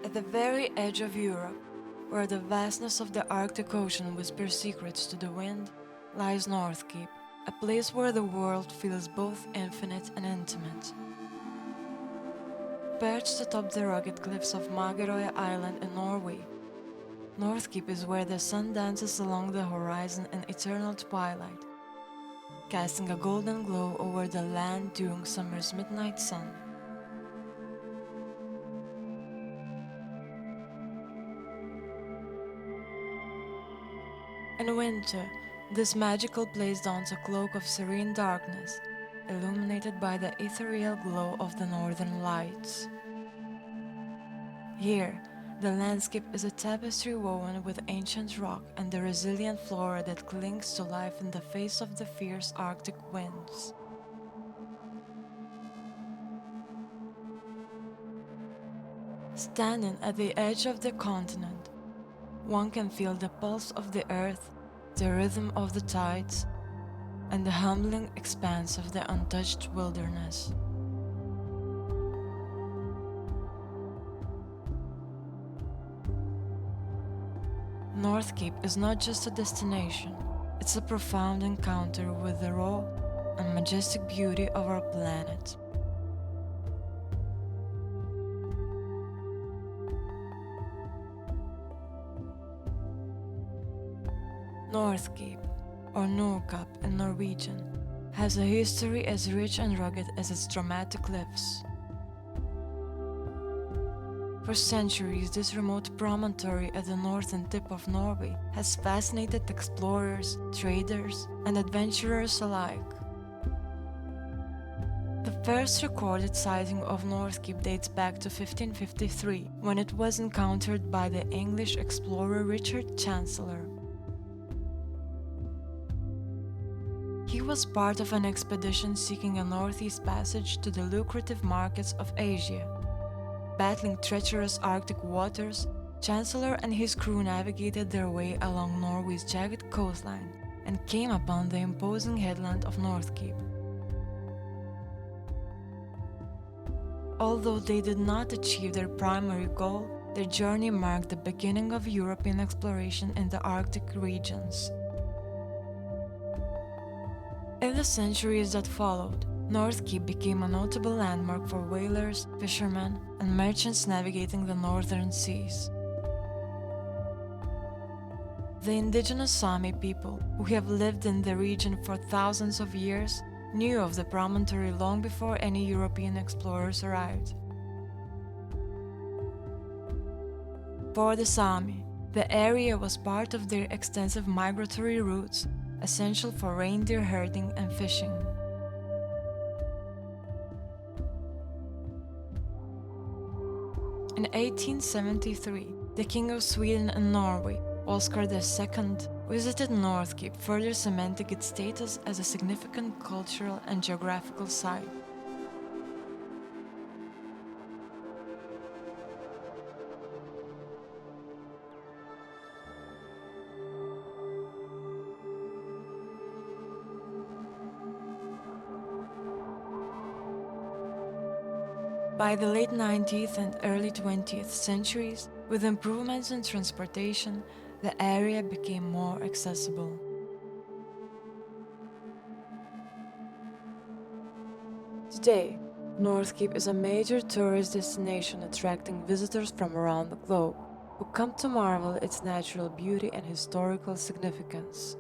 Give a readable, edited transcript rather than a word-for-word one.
At the very edge of Europe, where the vastness of the Arctic Ocean whispers secrets to the wind, lies North Cape, a place where the world feels both infinite and intimate. Perched atop the rugged cliffs of Magerøya Island in Norway, North Cape is where the sun dances along the horizon in eternal twilight, casting a golden glow over the land during summer's midnight sun. In winter, this magical place dons a cloak of serene darkness, illuminated by the ethereal glow of the northern lights. Here, the landscape is a tapestry woven with ancient rock and the resilient flora that clings to life in the face of the fierce Arctic winds. Standing at the edge of the continent, one can feel the pulse of the earth, the rhythm of the tides, and the humbling expanse of the untouched wilderness. North Cape is not just a destination, it's a profound encounter with the raw and majestic beauty of our planet. North Cape, or Nordkapp in Norwegian, has a history as rich and rugged as its dramatic cliffs. For centuries, this remote promontory at the northern tip of Norway has fascinated explorers, traders, and adventurers alike. The first recorded sighting of North Cape dates back to 1553, when it was encountered by the English explorer Richard Chancellor. He was part of an expedition seeking a northeast passage to the lucrative markets of Asia. Battling treacherous Arctic waters, Chancellor and his crew navigated their way along Norway's jagged coastline and came upon the imposing headland of North Cape. Although they did not achieve their primary goal, their journey marked the beginning of European exploration in the Arctic regions. In the centuries that followed, North Cape became a notable landmark for whalers, fishermen, and merchants navigating the northern seas. The indigenous Sami people, who have lived in the region for thousands of years, knew of the promontory long before any European explorers arrived. For the Sami, the area was part of their extensive migratory routes, essential for reindeer herding and fishing. In 1873, the King of Sweden and Norway, Oscar II, visited North Cape, further cementing its status as a significant cultural and geographical site. By the late 19th and early 20th centuries, with improvements in transportation, the area became more accessible. Today, North Cape is a major tourist destination attracting visitors from around the globe, who come to marvel at its natural beauty and historical significance.